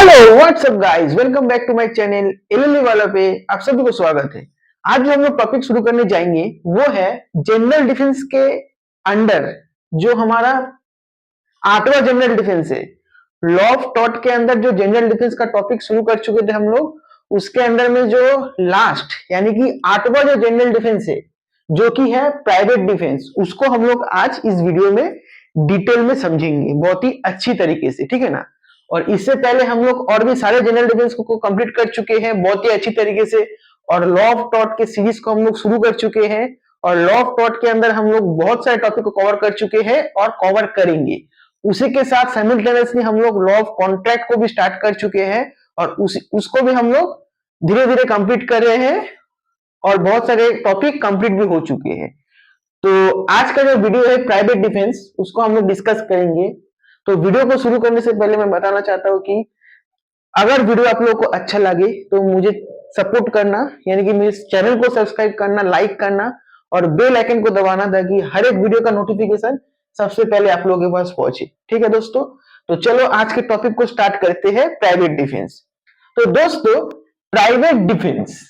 Hello what's up guys, welcome back to my channel LLB वाला पे आप सभी को स्वागत है। आज जो हम लोग टॉपिक शुरू करने जाएंगे वो है जनरल डिफेंस के अंडर जो हमारा 8वां जनरल डिफेंस है। लॉ ऑफ टॉट के अंदर जो जनरल डिफेंस का टॉपिक शुरू कर चुके थे हम लोग, उसके अंदर में जो लास्ट यानी कि 8वां जो जनरल डिफेंस है जो कि है प्राइवेट डिफेंस, उसको हम लोग आज इस वीडियो में डिटेल में समझेंगे बहुत ही अच्छी तरीके से, ठीक है ना। और इससे पहले हम लोग और भी सारे जनरल डिफेंस को कंप्लीट कर चुके हैं बहुत ही अच्छी तरीके से, और लॉ ऑफ टॉट के सीरीज को हम लोग शुरू कर चुके हैं। और लॉ ऑफ टॉट के अंदर हम लोग बहुत सारे टॉपिक को कवर कर चुके हैं और कवर करेंगे। उसी के साथ साइमल्टेनियसली हम लोग लॉ ऑफ कॉन्ट्रैक्ट को भी स्टार्ट कर चुके हैं और उसको भी हम लोग धीरे धीरे कंप्लीट कर रहे हैं और बहुत सारे टॉपिक कंप्लीट भी हो चुके हैं। तो आज का जो वीडियो है प्राइवेट डिफेंस, उसको हम लोग डिस्कस करेंगे। तो वीडियो को शुरू करने से पहले मैं बताना चाहता हूं कि अगर वीडियो आप लोगों को अच्छा लगे तो मुझे सपोर्ट करना, यानी कि मेरे चैनल को सब्सक्राइब करना, लाइक करना और बेल आइकन को दबाना ताकि हर एक वीडियो का नोटिफिकेशन सबसे पहले आप लोगों के पास पहुंचे। ठीक है दोस्तों, तो चलो आज के टॉपिक को स्टार्ट करते हैं, प्राइवेट डिफेंस। तो दोस्तों, प्राइवेट डिफेंस,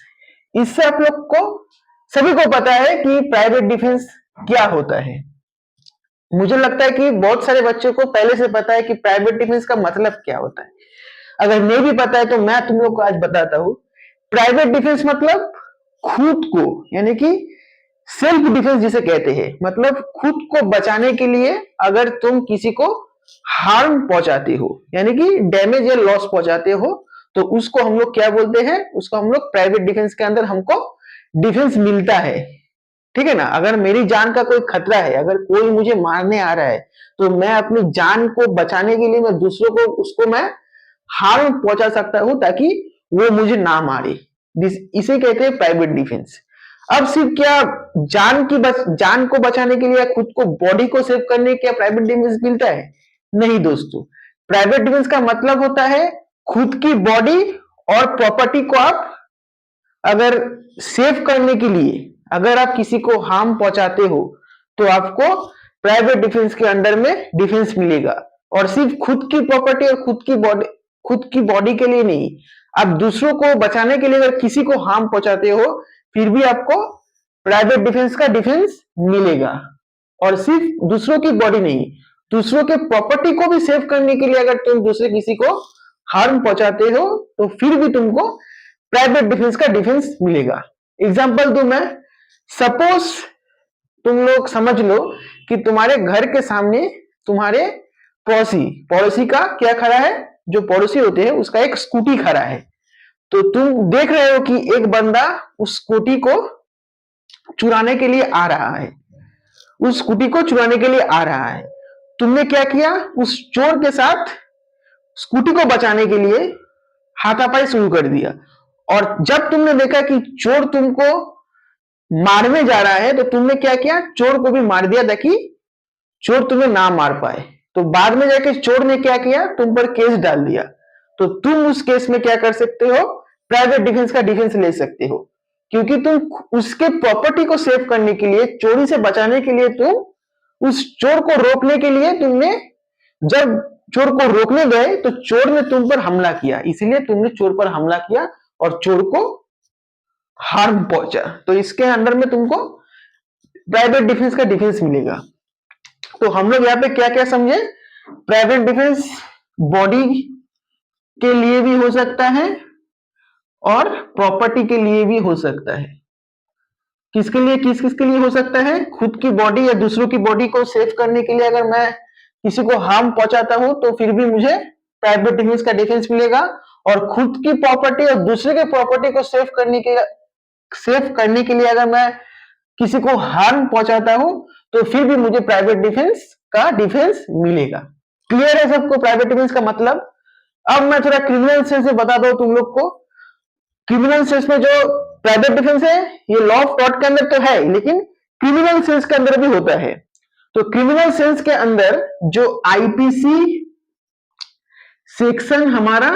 इससे आप लोग को सभी को पता है कि प्राइवेट डिफेंस क्या होता है। मुझे लगता है कि बहुत सारे बच्चों को पहले से पता है कि प्राइवेट डिफेंस का मतलब क्या होता है। अगर नहीं भी पता है तो मैं तुम लोग को आज बताता हूं। प्राइवेट डिफेंस मतलब खुद को, यानी कि सेल्फ डिफेंस जिसे कहते हैं, मतलब खुद को बचाने के लिए अगर तुम किसी को हार्म पहुंचाते हो, यानी कि डैमेज या लॉस पहुंचाते हो, तो उसको हम लोग क्या बोलते हैं, उसको हम लोग प्राइवेट डिफेंस के अंदर हमको डिफेंस मिलता है। ठीक है ना। अगर मेरी जान का कोई खतरा है, अगर कोई मुझे मारने आ रहा है, तो मैं अपनी जान को बचाने के लिए मैं दूसरों को उसको मैं हार्म पहुंचा सकता हूं ताकि वो मुझे ना मारे। इसे कहते हैं प्राइवेट डिफेंस। अब सिर्फ क्या जान को बचाने के लिए या खुद को बॉडी को सेव करने के प्राइवेट डिफेंस मिलता है? नहीं दोस्तों, प्राइवेट डिफेंस का मतलब होता है खुद की बॉडी और प्रॉपर्टी को आप अगर सेव करने के लिए अगर आप किसी को हार्म पहुंचाते हो तो आपको प्राइवेट डिफेंस के अंडर में डिफेंस मिलेगा। और सिर्फ खुद की प्रॉपर्टी और खुद की बॉडी के लिए नहीं, आप दूसरों को बचाने के लिए अगर किसी को हार्म पहुंचाते हो फिर भी आपको प्राइवेट डिफेंस का डिफेंस मिलेगा। और सिर्फ दूसरों की बॉडी नहीं, दूसरों के प्रॉपर्टी को भी सेव करने के लिए अगर तुम दूसरे किसी को हार्म पहुंचाते हो तो फिर भी तुमको प्राइवेट डिफेंस का डिफेंस मिलेगा। एग्जांपल दूं मैं, सपोज तुम लोग समझ लो कि तुम्हारे घर के सामने तुम्हारे पड़ोसी का क्या खड़ा है, जो पड़ोसी होते हैं उसका एक स्कूटी खड़ा है। तो तुम देख रहे हो कि एक बंदा उस स्कूटी को चुराने के लिए आ रहा है, उस स्कूटी को चुराने के लिए आ रहा है। तुमने क्या किया, उस चोर के साथ स्कूटी को बचाने के लिए हाथापाई शुरू कर दिया। और जब तुमने देखा कि चोर तुमको मारने जा रहा है तो तुमने क्या किया, चोर को भी मार दिया ताकि चोर तुम्हें ना मार पाए। तो बाद में जाके चोर ने क्या किया, तुम पर केस डाल दिया। तो तुम उस केस में क्या कर सकते हो, प्राइवेट डिफेंस का डिफेंस ले सकते हो, क्योंकि तुम उसके प्रॉपर्टी को सेव करने के लिए, चोरी से बचाने के लिए, तुम उस चोर को रोकने के लिए तुमने जब चोर को रोकने गए तो चोर ने तुम पर हमला किया, इसलिए तुमने चोर पर हमला किया और चोर को हार्म पहुंचा। तो इसके अंदर में तुमको प्राइवेट डिफेंस का डिफेंस मिलेगा। तो हम लोग यहाँ पे क्या क्या समझे, प्राइवेट डिफेंस बॉडी के लिए भी हो सकता है और प्रॉपर्टी के लिए भी हो सकता है। किसके लिए, किस किस के लिए हो सकता है, खुद की बॉडी या दूसरों की बॉडी को सेव करने के लिए अगर मैं किसी को हार्म पहुंचाता हूं तो फिर भी मुझे प्राइवेट डिफेंस का डिफेंस मिलेगा। और खुद की प्रॉपर्टी और दूसरे के प्रॉपर्टी को सेव करने के लिए अगर मैं किसी को हार्म पहुंचाता हूं तो फिर भी मुझे प्राइवेट डिफेंस का डिफेंस मिलेगा। क्लियर है सबको प्राइवेट डिफेंस का मतलब? अब मैं थोड़ा क्रिमिनल सेंस में बता दूं तुम लोग को। क्रिमिनल सेंस में जो प्राइवेट डिफेंस है ये लॉ ऑफ टॉट के अंदर तो है, लेकिन क्रिमिनल सेंस के अंदर भी होता है। तो क्रिमिनल सेंस के अंदर जो आईपीसी सेक्शन हमारा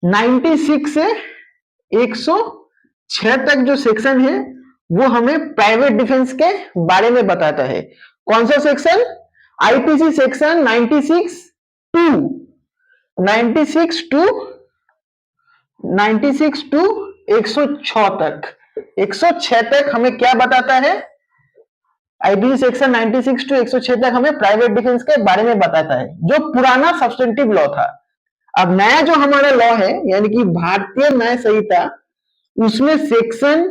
96 से 106 तक जो सेक्शन है वो हमें प्राइवेट डिफेंस के बारे में बताता है। कौन सा सेक्शन? IPC section 96(2). 96 टू 106 तक, 106 तक हमें क्या बताता है? आईपीसी सेक्शन 96 टू 106 तक हमें प्राइवेट डिफेंस के बारे में बताता है, जो पुराना सब्सटेंटिव लॉ था। अब नया जो हमारा लॉ है, यानी कि भारतीय न्याय संहिता, उसमें सेक्शन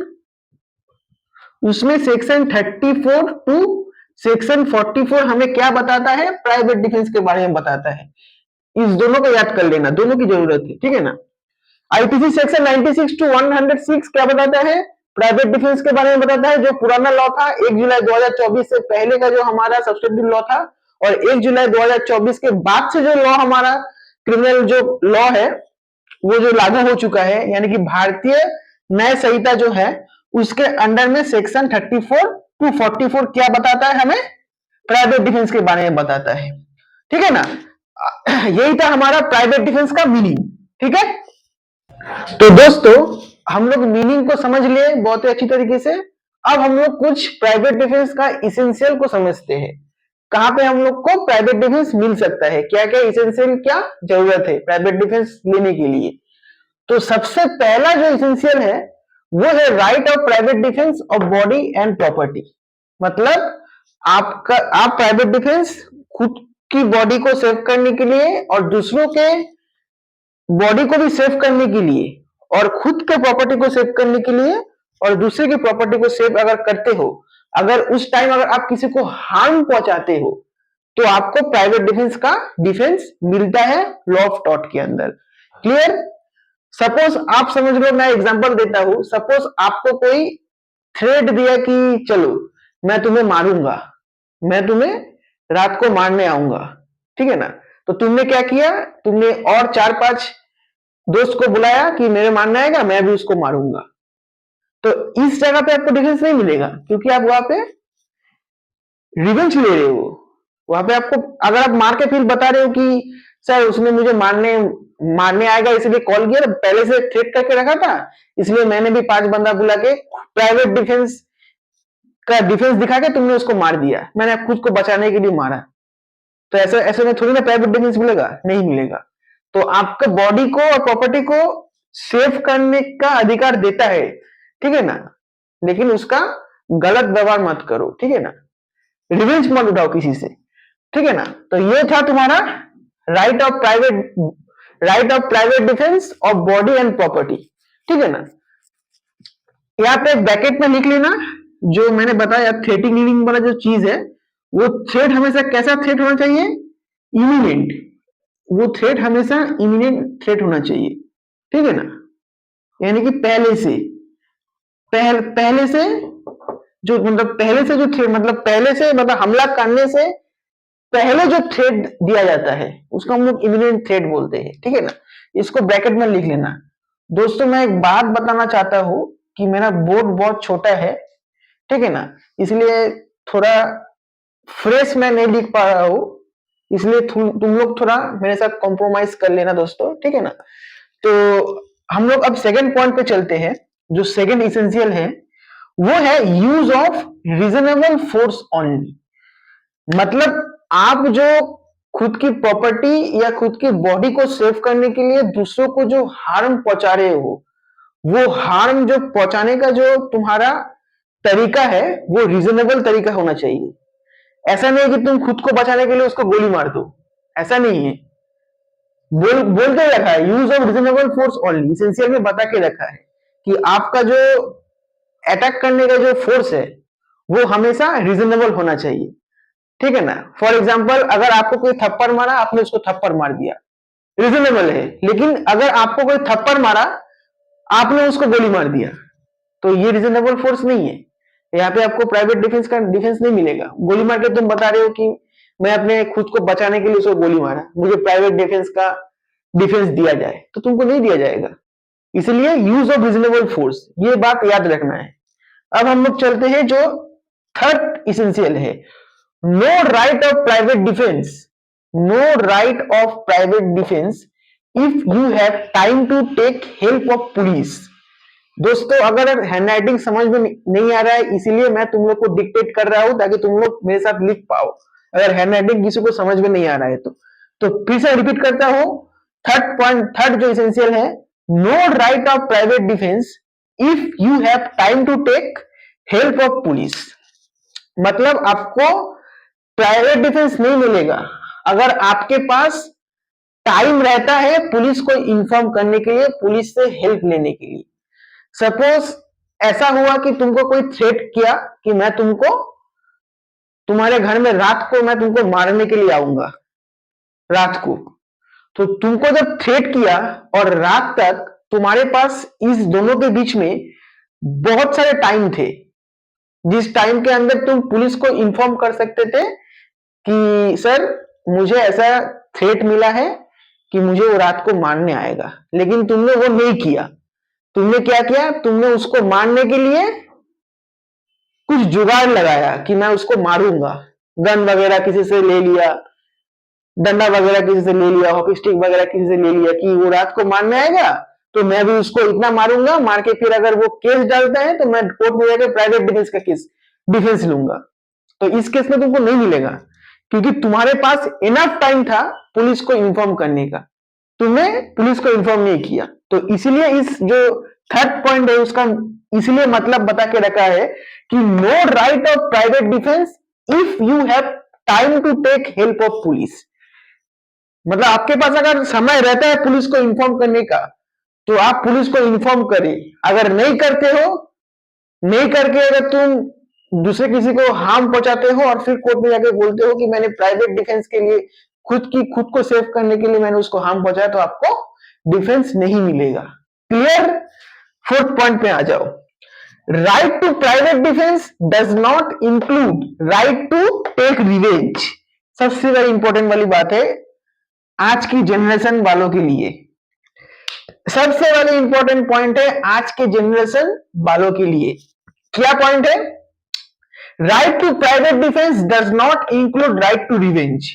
34 टू सेक्शन 44 हमें क्या बताता है? प्राइवेट डिफेंस के बारे में बताता है। इस दोनों को याद कर लेना, दोनों की जरूरत है, ठीक है ना। आईपीसी सेक्शन 96 टू 106 क्या बताता है? प्राइवेट डिफेंस के बारे में बताता है, जो पुराना लॉ था 1 जुलाई 2024 से पहले का जो हमारा सब्सटेंटिव लॉ था, और 1 जुलाई 2024 के बाद से जो लॉ हमारा क्रिमिनल जो लॉ है वो जो लागू हो चुका है, यानी कि भारतीय न्याय संहिता जो है उसके अंडर में सेक्शन 34 टू 44 क्या बताता है? हमें प्राइवेट डिफेंस के बारे में बताता है, ठीक है ना। यही था हमारा प्राइवेट डिफेंस का मीनिंग, ठीक है। तो दोस्तों हम लोग मीनिंग को समझ लिए बहुत ही अच्छी तरीके से। अब हम लोग कुछ प्राइवेट डिफेंस का इसेंशियल को समझते हैं। कहां पे हम लोग को प्राइवेट डिफेंस मिल सकता है, क्या क्या इसेंशियल, क्या जरूरत है प्राइवेट डिफेंस लेने के लिए। तो सबसे पहला जो इसेंशियल है वो है right of private defence of body and property. मतलब आप प्राइवेट डिफेंस खुद की बॉडी को सेव करने के लिए और दूसरों के बॉडी को भी सेव करने के लिए, और खुद के प्रॉपर्टी को सेव करने के लिए, और दूसरे की प्रॉपर्टी को सेव अगर करते हो, अगर उस टाइम अगर आप किसी को हार्म पहुंचाते हो, तो आपको प्राइवेट डिफेंस का डिफेंस मिलता है लॉ ऑफ टॉर्ट के अंदर। क्लियर? सपोज आप समझ लो, मैं एग्जांपल देता हूं। सपोज आपको कोई थ्रेट दिया कि चलो मैं तुम्हें मारूंगा, मैं तुम्हें रात को मारने आऊंगा, ठीक है ना। तो तुमने क्या किया? तुमने और 4-5 दोस्त को बुलाया कि मेरे मारने आएगा, मैं भी उसको मारूंगा। तो इस जगह पे आपको डिफेंस नहीं मिलेगा, क्योंकि आप वहां पे रिवेंज ले रहे हो। वहां पे आपको, अगर आप मार के फिर बता रहे हो कि सर उसने मुझे मारने आएगा इसलिए कॉल किया, पहले से थ्रेट करके रखा था, इसलिए मैंने भी 5 बंदा बुला के प्राइवेट डिफेंस का डिफेंस दिखा के तुमने उसको मार दिया, मैंने खुद को बचाने के लिए मारा। तो ऐसे ऐसे में थोड़ी ना प्राइवेट डिफेंस मिलेगा, नहीं मिलेगा। तो आपका बॉडी को और प्रॉपर्टी को सेव करने का अधिकार देता है, ठीक है ना, लेकिन उसका गलत व्यवहार मत करो, ठीक है ना। रिवेंज मत उठाओ किसी से, ठीक है ना। तो ये था तुम्हारा right of private defence of body and property, ठीक है ना। यहाँ पे ब्रैकेट में लिख लेना जो मैंने बताया, थ्रेटिंग मीनिंग वाला जो चीज है, वो थ्रेट हमेशा कैसा थ्रेट होना चाहिए? इमिनेंट। वो थ्रेट हमेशा इमिनेंट थ्रेट होना चाहिए, ठीक है ना। यानी कि पहले से जो थ्रेट, मतलब पहले से, मतलब हमला करने से पहले जो थ्रेट दिया जाता है उसको हम लोग इमिनेंट थ्रेट बोलते हैं, ठीक है ना। इसको ब्रैकेट में लिख लेना। दोस्तों मैं एक बात बताना चाहता हूं कि मेरा बोर्ड बहुत छोटा है, ठीक है ना, इसलिए थोड़ा फ्रेश मैं नहीं लिख पा रहा हूं, इसलिए तुम लोग थोड़ा मेरे साथ कॉम्प्रोमाइज कर लेना दोस्तों, ठीक है ना। तो हम लोग अब सेकंड पॉइंट पे चलते हैं। जो सेकंड इसेंशियल है वो है use of reasonable force only. मतलब आप जो खुद की प्रॉपर्टी या खुद की बॉडी को सेव करने के लिए दूसरों को जो हार्म पहुंचा रहे हो, वो हार्म जो पहुंचाने का जो तुम्हारा तरीका है वो रीजनेबल तरीका होना चाहिए। ऐसा नहीं है कि तुम खुद को बचाने के लिए उसको गोली मार दो, ऐसा नहीं है। बोल के रखा है use of reasonable force only, essential में बता के रखा है कि आपका जो अटैक करने का जो फोर्स है वो हमेशा रीजनेबल होना चाहिए, ठीक है ना। फॉर एग्जाम्पल अगर आपको कोई थप्पड़ मारा, आपने उसको थप्पड़ मार दिया, रीजनेबल है। लेकिन अगर आपको कोई थप्पड़ मारा, आपने उसको गोली मार दिया, तो ये रीजनेबल फोर्स नहीं है। यहाँ पे आपको प्राइवेट डिफेंस का डिफेंस नहीं मिलेगा। गोली मार के तुम बता रहे हो कि मैं अपने खुद को बचाने के लिए उसको गोली मारा, मुझे प्राइवेट डिफेंस का डिफेंस दिया जाए, तो तुमको नहीं दिया जाएगा। इसलिए यूज ऑफ रीजनेबल फोर्स, ये बात याद रखना है। अब हम लोग चलते हैं जो थर्ड इसेंशियल है, no right of private defence, no right of private defence if you have time to take help of police. दोस्तों अगर हैंडराइटिंग समझ में नहीं आ रहा है, इसीलिए मैं तुम लोग को डिक्टेट कर रहा हूं ताकि तुम लोग मेरे साथ लिख पाओ। अगर हैंडराइटिंग किसी को समझ में नहीं आ रहा है तो फिर से रिपीट करता हूं, थर्ड जो इसेंशियल है, no right of private defence if you have time to take help of police. मतलब आपको प्राइवेट डिफेंस नहीं मिलेगा अगर आपके पास टाइम रहता है पुलिस को इन्फॉर्म करने के लिए, पुलिस से हेल्प लेने के लिए। सपोज ऐसा हुआ कि तुमको कोई थ्रेट किया कि मैं तुमको तुम्हारे घर में रात को मैं तुमको मारने के लिए आऊंगा रात को। तो तुमको जब थ्रेट किया और रात तक तुम्हारे पास इस दोनों के बीच में बहुत सारे टाइम थे, जिस टाइम के अंदर तुम पुलिस को इन्फॉर्म कर सकते थे कि सर मुझे ऐसा थ्रेट मिला है कि मुझे वो रात को मारने आएगा, लेकिन तुमने वो नहीं किया। तुमने क्या किया, तुमने उसको मारने के लिए कुछ जुगाड़ लगाया कि मैं उसको मारूंगा, गन वगैरह किसी से ले लिया, डंडा वगैरह किसी से ले लिया, हॉकी स्टिक वगैरह किसी से ले लिया कि वो रात को मारने आएगा तो मैं भी उसको इतना मारूंगा, मार के फिर अगर वो केस डालता है तो मैं कोर्ट में जाकर प्राइवेट डिफेंस का केस डिफेंस लूंगा। तो इस केस में तुमको नहीं मिलेगा क्योंकि तुम्हारे पास इनफ टाइम था पुलिस को इन्फॉर्म करने का, तुमने पुलिस को इन्फॉर्म नहीं किया। तो इसीलिए इस जो थर्ड पॉइंट है उसका इसलिए मतलब बता के रखा है कि no right of private defence if you have time to take help of police. मतलब आपके पास अगर समय रहता है पुलिस को इन्फॉर्म करने का तो आप पुलिस को इन्फॉर्म करें। अगर नहीं करते हो, नहीं करके अगर तुम दूसरे किसी को हार्म पहुंचाते हो और फिर कोर्ट में जाके बोलते हो कि मैंने प्राइवेट डिफेंस के लिए खुद को सेव करने के लिए मैंने उसको हार्म पहुंचाया, तो आपको डिफेंस नहीं मिलेगा। क्लियर? फोर्थ पॉइंट पे आ जाओ। Right to private defence does not include right to take revenge. सबसे बड़ी इंपॉर्टेंट वाली बात है आज की जनरेशन वालों के लिए, सबसे वाली इंपॉर्टेंट पॉइंट है आज के जनरेशन वालों के लिए। क्या पॉइंट है? Right to private defence does not include right to revenge.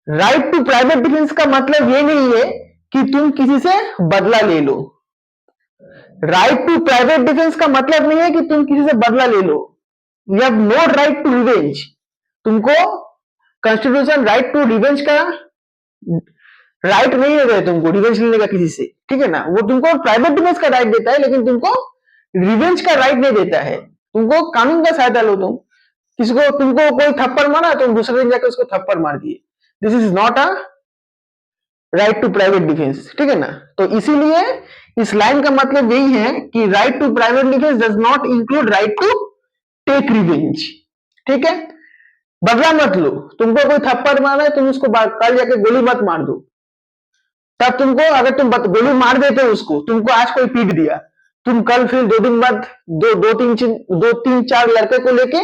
Right to private defence का मतलब ये नहीं है कि तुम किसी से बदला ले लो। राइट टू प्राइवेट डिफेंस का मतलब नहीं है कि तुम किसी से बदला ले लो। You have no right to revenge. तुमको कॉन्स्टिट्यूशन राइट टू रिवेंज का राइट नहीं देता है तुमको रिवेंज लेने का किसी से, ठीक है ना। वो तुमको प्राइवेट डिफेंस का राइट देता है लेकिन तुमको रिवेंज का राइट नहीं देता है। तुमको कानून का सहायता लो। तुम किसी को तुमको कोई थप्पड़ मारा तुम दूसरे दिन जाकर उसको थप्पड़ मार दिए, this is not a right to private defence, ठीक है ना। तो इसीलिए इस लाइन का मतलब यही है कि right to private defence does not include right to take revenge, ठीक है। बदला मत लो। तुमको कोई थप्पड़ मारा है तुम उसको कल जाके गोली मत मार दो। तब तुमको अगर तुम गोली मार देते हो उसको, तुमको आज कोई पीट दिया, तुम कल फिर 2 दिन बाद दो तीन चार लड़के को लेके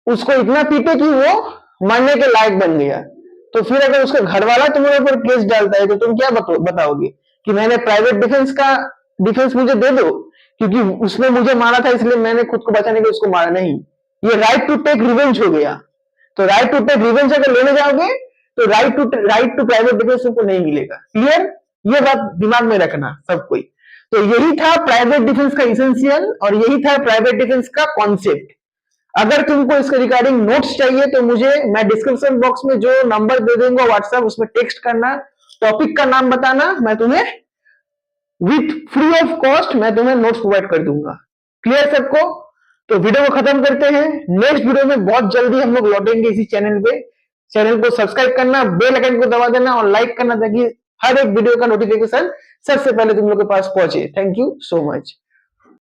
उसको इतना पीटे कि वो मरने के लायक बन गया। तो फिर अगर उसका घर वाला तुम्हारे ऊपर केस डालता है तो तुम क्या बताओगे कि मैंने प्राइवेट डिफेंस मुझे दे दो क्योंकि उसने मुझे मारा था इसलिए मैंने खुद को बचाने के उसको मारा। नहीं, ये राइट टू टेक रिवेंज हो गया। तो राइट टू टेक रिवेंज अगर लेने जाओगे तो राइट टू प्राइवेट डिफेंस को नहीं मिलेगा। क्लियर? ये बात दिमाग में रखना सब कोई। तो यही था प्राइवेट डिफेंस का इसेंशियल और यही था प्राइवेट डिफेंस का कॉन्सेप्ट। अगर तुमको इसके रिगार्डिंग नोट्स चाहिए तो मुझे मैं डिस्क्रिप्शन बॉक्स में जो नंबर दे दूंगा व्हाट्सएप उसमें टेक्स्ट करना, टॉपिक का नाम बताना, मैं तुम्हें विथ फ्री ऑफ कॉस्ट मैं तुम्हें नोट्स प्रोवाइड कर दूंगा। क्लियर सबको? तो वीडियो को खत्म करते हैं। नेक्स्ट वीडियो में बहुत जल्दी हम लोग लौटेंगे इसी चैनल पे। चैनल को सब्सक्राइब करना, बेल आइकन को दबा देना और लाइक करना ताकि हर एक वीडियो का नोटिफिकेशन सबसे पहले तुम लोग के पास पहुंचे। Thank you so much.